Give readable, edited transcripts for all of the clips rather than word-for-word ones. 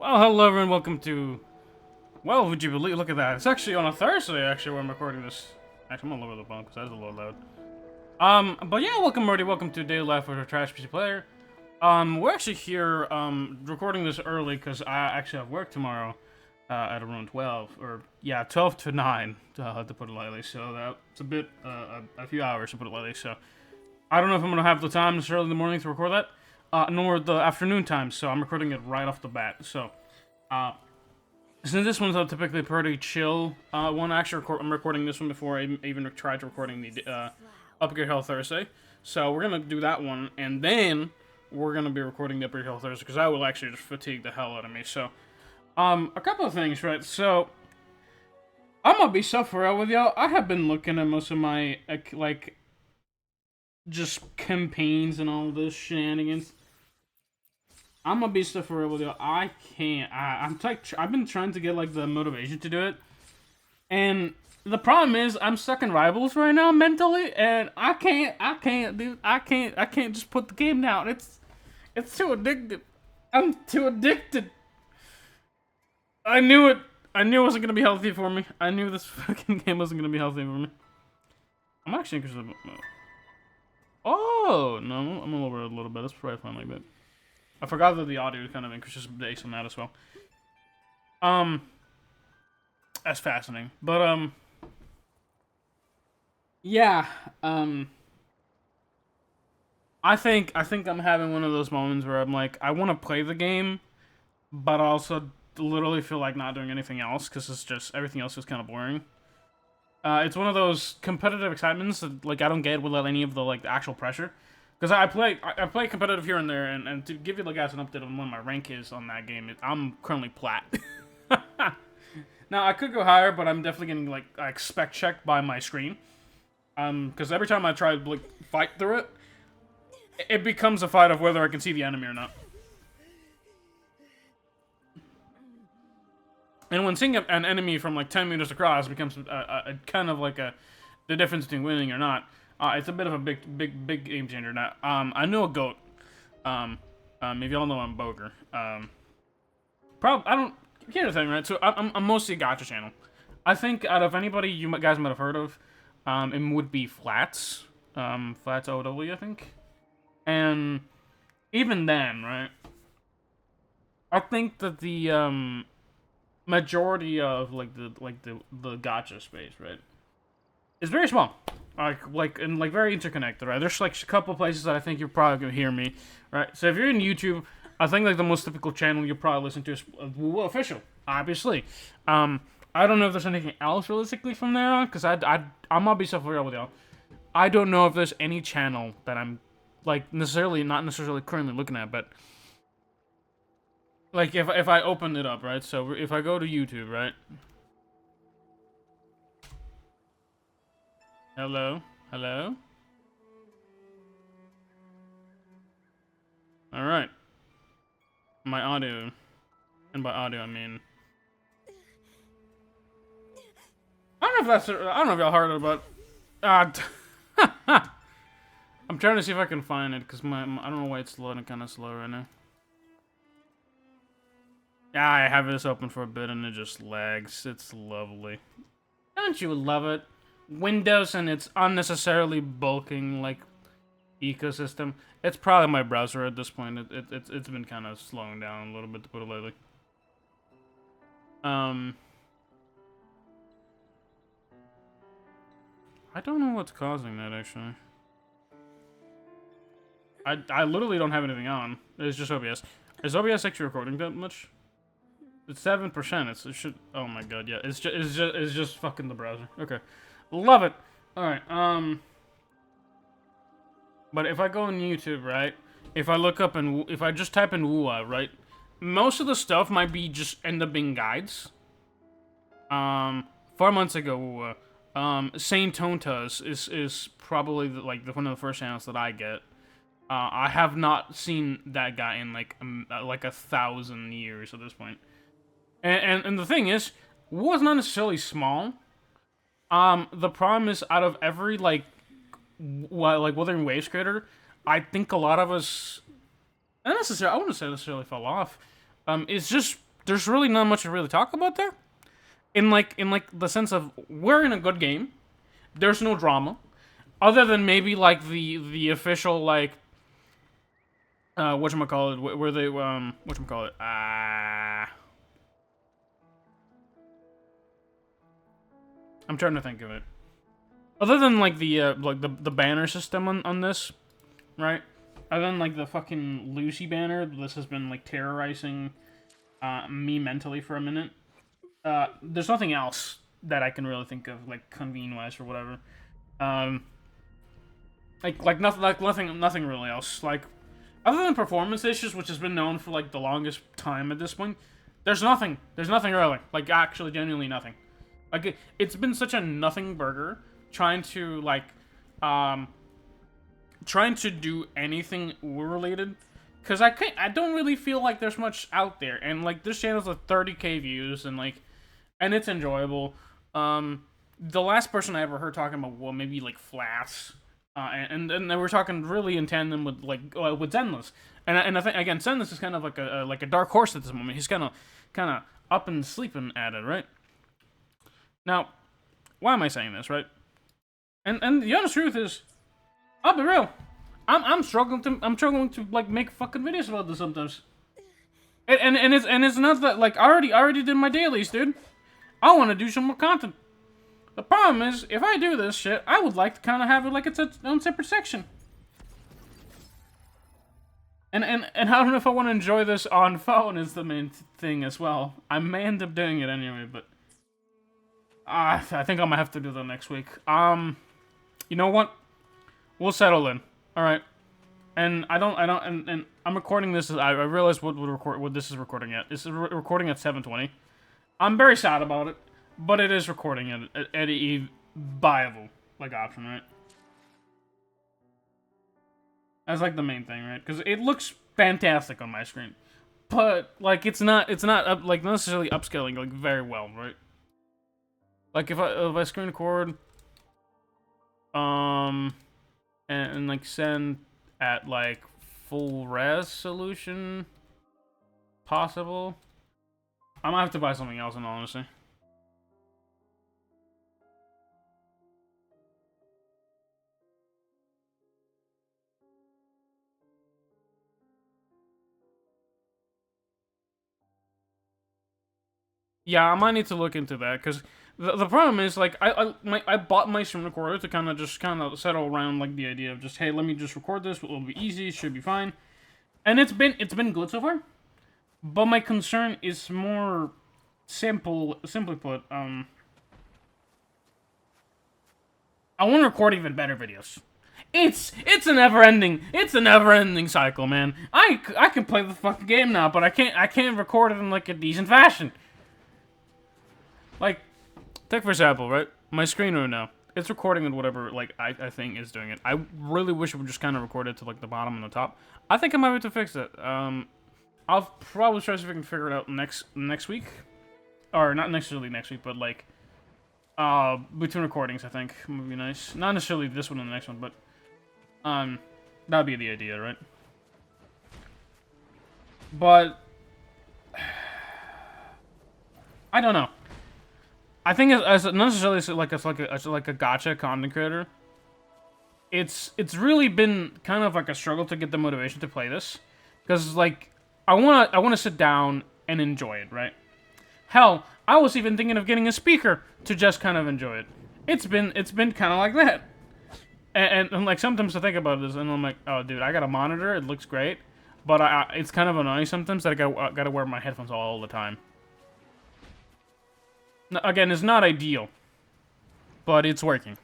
Well, hello everyone, welcome to... Well, would you believe... Look at that. It's actually on a Thursday, actually, when I'm recording this. Actually, I'm gonna lower the phone, because that's a little loud. But yeah, welcome, Marty. Welcome to Daily Life with a Trash PC Player. We're actually here, recording this early, because I actually have work tomorrow, at around 12. Or, yeah, 12 to 9, to put it lightly. So that's a bit, a few hours, to put it lightly. So, I don't know if I'm gonna have the time necessarily in the morning to record that. Nor the afternoon time, so I'm recording it right off the bat. So, since this one's a typically pretty chill one, I'm recording this one before I even tried recording the Upgrade Hill Thursday. So we're gonna do that one, and then we're gonna be recording the Upgrade Hill Thursday because I will actually just fatigue the hell out of me. So, a couple of things, right? So, I'm gonna be so for real with y'all. I have been looking at most of my like just campaigns and all this shenanigans. I'm gonna be stuff for real with you. I can't. I've been trying to get like the motivation to do it, and the problem is I'm stuck in rivals right now mentally, and I can't, dude. I can't just put the game down. It's too addictive. I'm too addicted. I knew it. I knew it wasn't gonna be healthy for me. I knew this fucking game wasn't gonna be healthy for me. I'm actually interested. Oh no, I'm gonna lower it a little bit. That's probably fine like that. I forgot that the audio kind of increases based on that as well. That's fascinating. But, yeah, I think I'm having one of those moments where I'm like, I want to play the game, but I also literally feel like not doing anything else, because it's just, everything else is kind of boring. It's one of those competitive excitements that, like, I don't get without any of the, like, the actual pressure. Because I play competitive here and there, and to give you the guys an update on what my rank is on that game, I'm currently plat. Now, I could go higher, but I'm definitely getting, like spec checked by my screen. Because every time I try to, like, fight through it, it becomes a fight of whether I can see the enemy or not. And when seeing an enemy from, like, 10 meters across becomes a kind of like the difference between winning or not. It's a bit of a big game changer now. I know a goat. If y'all know I'm Boger. I don't. Here's the thing, right? So I'm mostly a Gacha channel. I think out of anybody you guys might have heard of, it would be Flats. Flats OW, I think. And even then, right? I think that the majority of the Gacha space, right, is very small. And very interconnected, right? There's like a couple places that I think you're probably gonna hear me, right? So if you're in YouTube, I think like the most typical channel you'll probably listen to is WUWA Official, obviously. I don't know if there's anything else realistically from there on, because I'm gonna be self-aware with y'all. I don't know if there's any channel that I'm like not necessarily currently looking at, but like if I open it up, right? So if I go to YouTube, right? Hello? Hello? Alright. My audio. And by audio, I mean... I don't know if y'all heard it, but... I'm trying to see if I can find it, because I don't know why it's loading kind of slow right now. Yeah, I have this open for a bit, and it just lags. It's lovely. Don't you love it? Windows and its unnecessarily bulking like ecosystem. It's probably my browser at this point. It's been kind of slowing down a little bit, to put it lightly. I don't know what's causing that actually. I literally don't have anything on. It's just OBS. Is OBS actually recording that much? It's 7%. It should. Oh my god, yeah. It's just fucking the browser. Okay. Love it. Alright, but if I go on YouTube, right, if I look up and if I just type in WUWA, right, most of the stuff might be just end up being guides. 4 months ago, WUWA, Saint Tontas is probably one of the first channels that I get. I have not seen that guy in like 1,000 years at this point. And the thing is, WUWA's not necessarily small. The problem is, out of every, Wuthering Waves creator, I think a lot of us, not necessarily, I wouldn't say necessarily fell off, it's just there's really not much to really talk about there. In like the sense of we're in a good game. There's no drama, other than maybe like the official like whatchamacallit, where they whatchamacallit, I'm trying to think of it. Other than like the banner system on this, right? Other than like the fucking Lucy banner, this has been like terrorizing me mentally for a minute. There's nothing else that I can really think of, like convene wise or whatever. Nothing really else. Like, other than performance issues, which has been known for like the longest time at this point, there's nothing. There's nothing really. Like, actually, genuinely nothing. Like, it's been such a nothing burger trying to like, trying to do anything WUWA related, because I don't really feel like there's much out there, and like this channel's with 30k views, and like, and it's enjoyable. The last person I ever heard talking about, well, maybe like Flats, and they were talking really in tandem with like with Zenless, and I think again Zenless is kind of like a dark horse at this moment. He's kind of up and sleeping at it, right? Now, why am I saying this, right? And the honest truth is, I'll be real, I'm struggling to like make fucking videos about this sometimes. And it's not that like I already did my dailies, dude. I want to do some more content. The problem is, if I do this shit, I would like to kind of have it like it's its own separate section. And I don't know if I want to enjoy this on phone is the main thing as well. I may end up doing it anyway, but I think I might have to do that next week. You know what? We'll settle in. All right. And and I'm recording this. I realized what this is recording at. This is recording at 7:20. I'm very sad about it, but it is recording at a viable like option, right? That's like the main thing, right? Because it looks fantastic on my screen, but like it's not like necessarily upscaling like very well, right? Like if I screen record, and like send at like full resolution, possible. I might have to buy something else in all honesty. Yeah, I might need to look into that, because the problem is, like, I bought my stream recorder to kind of settle around, like, the idea of just, hey, let me just record this, it'll be easy, should be fine. And it's been good so far. But my concern is more simply put, I want to record even better videos. It's a never-ending cycle, man. I can play the fucking game now, but I can't record it in like a decent fashion. Like, take for example, right? My screen right now, it's recording with whatever like I think is doing it. I really wish it would just kind of record it to like the bottom and the top. I think I might be able to fix it. I'll probably try to see if I can figure it out next week, or not necessarily next week, but like between recordings. I think would be nice. Not necessarily this one and the next one, but that'd be the idea, right? But I don't know. I think as necessarily like a gacha content creator, it's really been kind of like a struggle to get the motivation to play this, because like I wanna sit down and enjoy it, right? Hell, I was even thinking of getting a speaker to just kind of enjoy it. It's been kind of like that, and like sometimes I think about this and I'm like, oh dude, I got a monitor, it looks great, but it's kind of annoying sometimes that I gotta wear my headphones all the time. Again, it's not ideal, but it's working.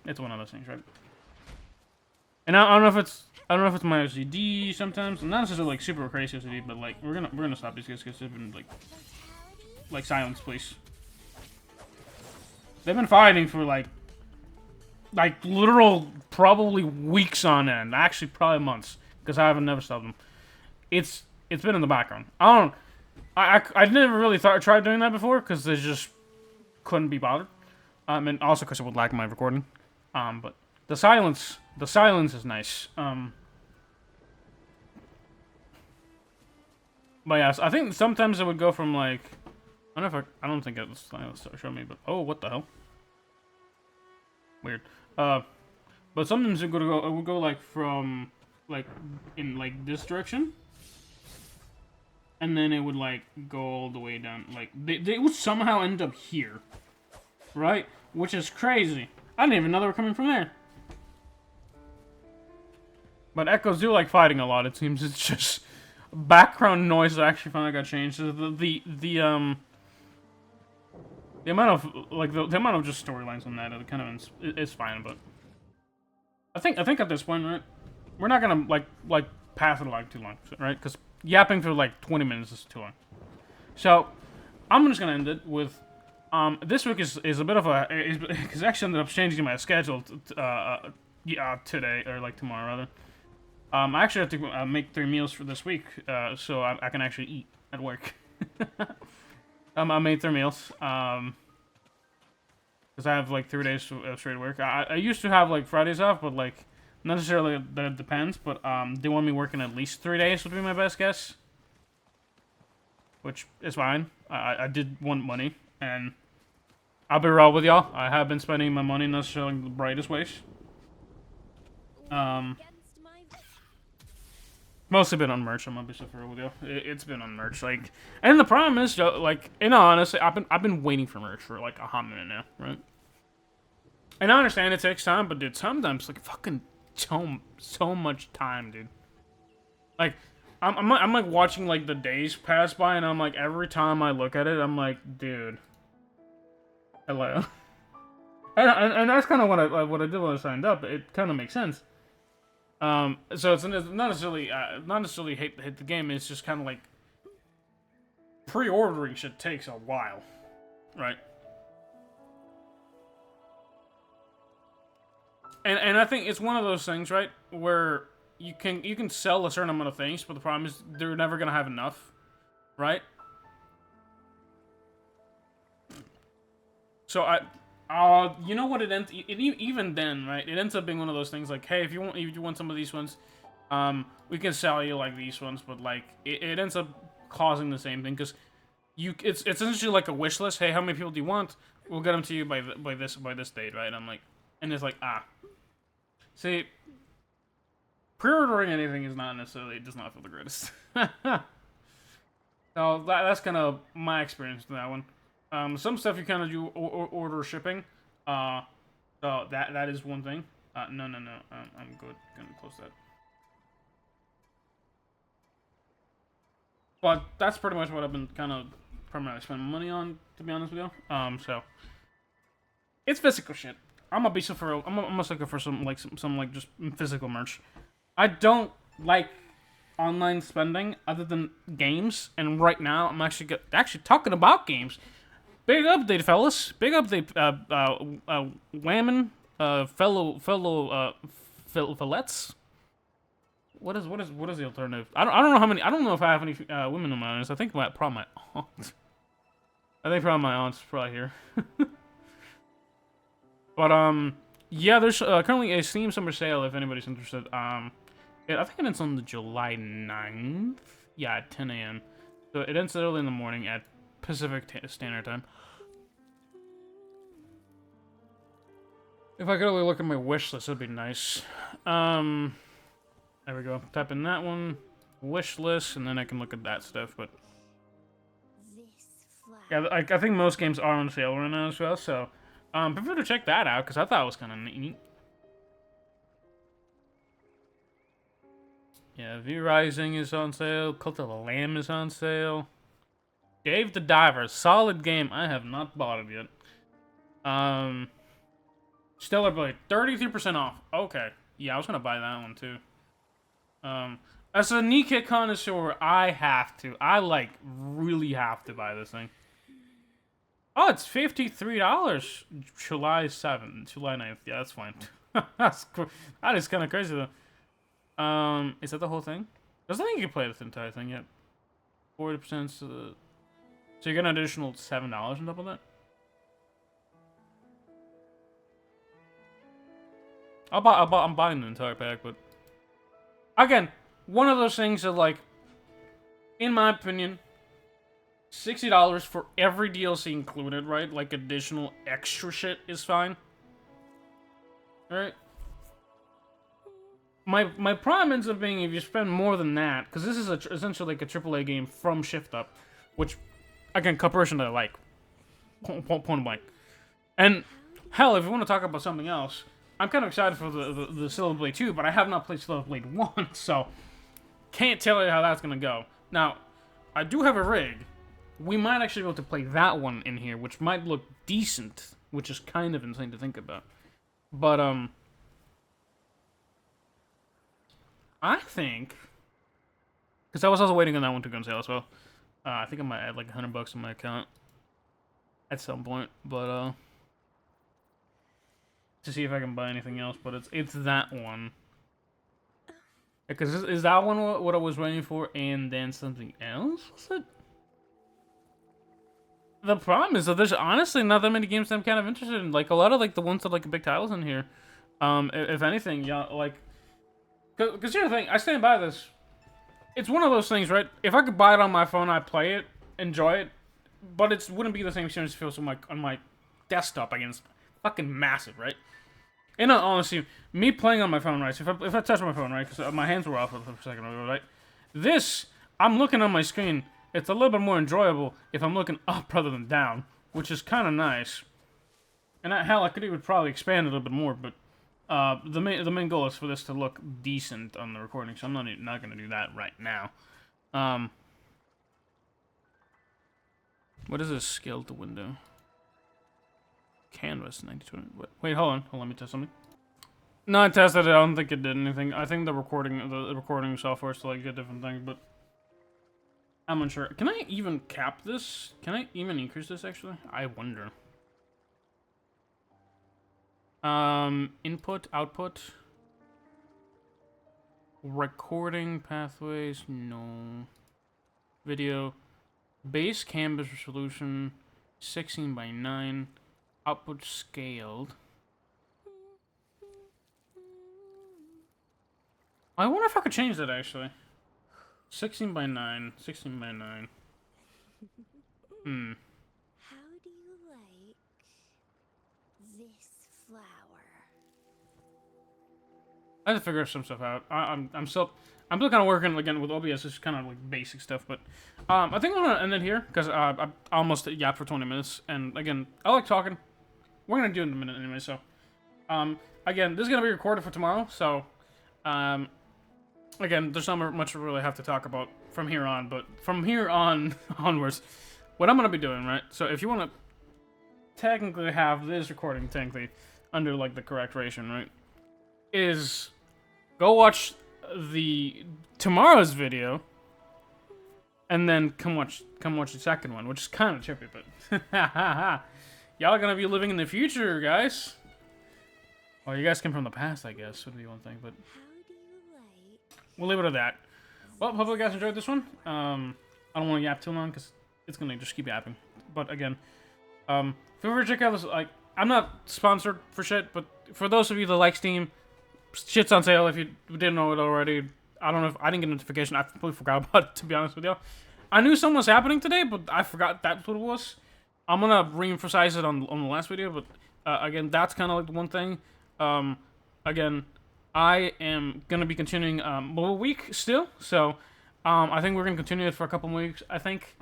It's one of those things, right? And I don't know if it's my OCD sometimes. Not necessarily like super crazy OCD, but like we're gonna stop these guys because they've been like silence, please. They've been fighting for like literal probably weeks on end. Actually, probably months, because I haven't never stopped them. It's been in the background. I never really tried doing that before because they just couldn't be bothered. And also because it would lag my recording. But the silence is nice. But yeah, so I think sometimes it would go from like, I don't know if I don't think it's show me, but oh, what the hell? Weird. But sometimes it would go like from like in like this direction, and then it would like go all the way down. Like they would somehow end up here, right? Which is crazy. I didn't even know they were coming from there. But echoes do like fighting a lot. It seems it's just background noise that actually finally got changed. So the amount of like the amount of just storylines on that kind of is fine. But I think at this point, right, we're not gonna like pass it like too long, right? Because yapping for like 20 minutes is too long. So I'm just gonna end it with this week is a bit of a because I actually ended up changing my schedule today or like tomorrow rather. I actually have to make 3 meals for this week, so I can actually eat at work. I made 3 meals, because I have like 3 days straight work. I used to have like Fridays off, but like not necessarily that it depends. But they want me working at least 3 days would be my best guess, which is fine. I did want money, and I'll be real with y'all. I have been spending my money not necessarily the brightest ways. Mostly been on merch. I'm gonna be so fair with you. It's been on merch, like, and the problem is, like, in all honesty, I've been waiting for merch for like a hot minute now, right? And I understand it takes time, but dude, sometimes like fucking so much time, dude. Like, I'm like watching like the days pass by, and I'm like every time I look at it, I'm like, dude, hello. And that's kind of what I did when I signed up. It kind of makes sense. So it's not necessarily hate the game. It's just kind of like pre-ordering shit takes a while, right? And I think it's one of those things, right, where you can sell a certain amount of things, but the problem is they're never gonna have enough, right? So you know what even then, right? It ends up being one of those things like, hey, if you want some of these ones, we can sell you like these ones, but like it ends up causing the same thing because it's essentially like a wish list. Hey, how many people do you want? We'll get them to you by this date, right? And I'm like, and it's like see, pre-ordering anything is not necessarily, it does not feel the greatest. So that's kind of my experience with that one. Some stuff you kind of do order shipping. So that is one thing. No. I'm good. Gonna close that. But that's pretty much what I've been kind of primarily spending money on, to be honest with you. So it's physical shit. I'm a beast for real. I'm almost looking for some like just physical merch. I don't like online spending other than games, and right now I'm actually talking about games. Big update, fellas. Big update, whammon, fellow fillets. What is the alternative? I don't know how many. I don't know if I have any women in my audience. I think probably my aunt. I think probably my aunt's probably here. But yeah, there's currently a Steam summer sale if anybody's interested. I think it's on the July 9th. Yeah, at 10 a.m. So it ends early in the morning at Pacific Standard Time. If I could only look at my wish list, that'd be nice. There we go. Type in that one, wish list, and then I can look at that stuff. But yeah, I think most games are on sale right now as well. So prefer to check that out because I thought it was kind of neat. Yeah, V Rising is on sale. Cult of the Lamb is on sale. Dave the Diver, solid game. I have not bought it yet. Stellar Blade, 33% off. Okay, yeah, I was gonna buy that one too. As a Nikkei connoisseur, I have to. I like really have to buy this thing. Oh, it's $53. July 9th. Yeah, that's fine. That's cool. That is kind of crazy though. Is that the whole thing? Doesn't think you can play this entire thing yet. 40%. So you get an additional $7 on top of that. I'm buying the entire pack, but again, one of those things that like in my opinion, $60 for every DLC included, right? Like additional extra shit is fine. Alright? My problem ends up being if you spend more than that, because this is essentially like a AAA game from Shift Up, which, again, comparison that I like. Point blank. And, hell, if you want to talk about something else, I'm kind of excited for the Silver Blade 2, but I have not played Silver Blade 1, so can't tell you how that's going to go. Now, I do have a rig. We might actually be able to play that one in here, which might look decent, which is kind of insane to think about. But, I think, because I was also waiting on that one to go on sale as well. I think I might add like $100 in my account at some point, but to see if I can buy anything else. But it's that one, because is that one what I was waiting for, and then something else? Was it? The problem is that there's honestly not that many games that I'm kind of interested in. Like a lot of like the ones that like big titles in here. If anything, yeah, like. Because here's the thing, I stand by this. It's one of those things, right? If I could buy it on my phone, I'd play it, enjoy it, but it wouldn't be the same experience it feels on my desktop against fucking massive, right? And honestly, me playing on my phone, right? So if I touch my phone, right? Because my hands were off for a second ago, right? This, I'm looking on my screen. It's a little bit more enjoyable if I'm looking up rather than down, which is kind of nice. And hell, I could even probably expand a little bit more, but the main goal is for this to look decent on the recording, so I'm not gonna do that right now. What is this scale to window? Canvas 92. Wait, hold on, let me test something. No, I tested it. I don't think it did anything. I think the recording software is like a different thing, but I'm unsure. Can I even cap this? Can I even increase this? Actually, I wonder. Input, output, recording pathways, no. Video, base canvas resolution, 16:9, output scaled. I wonder if I could change that actually. 16:9, 16:9. How do you like this flower? I have to figure some stuff out. I'm still kind of working again with OBS. It's kind of like basic stuff, but I think I'm gonna end it here because I almost yapped for 20 minutes. And again, I like talking. We're gonna do it in a minute anyway. So, again, this is gonna be recorded for tomorrow. So, again, there's not much to really have to talk about from here on. But from here on onwards, what I'm gonna be doing, right? So, if you want to technically have this recording technically under like the correct ration, right? Is go watch tomorrow's video, and then come watch the second one, which is kind of trippy, but y'all are gonna be living in the future, guys. Well, you guys come from the past, I guess, would be one thing, but we'll leave it at that. Well, hopefully you guys enjoyed this one. I don't want to yap too long because it's gonna just keep yapping. But again, feel free to check out this. Like, I'm not sponsored for shit, but for those of you that like Steam. Shit's on sale if you didn't know it already. I don't know if I didn't get a notification. I completely forgot about it, to be honest with you. I knew something was happening today, but I forgot that's what it was. I'm gonna re-emphasize it on the last video, but again, that's kind of like the one thing. Again, I am gonna be continuing WUWA week still, so I think we're gonna continue it for a couple more weeks. I think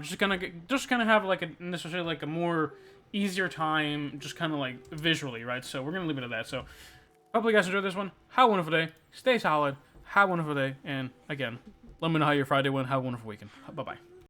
just gonna have like necessarily like a more easier time, just kind of like visually, right? So we're gonna leave it at that. So. Hopefully you guys enjoyed this one. Have a wonderful day. Stay solid. Have a wonderful day. And again, let me know how your Friday went. Have a wonderful weekend. Bye-bye.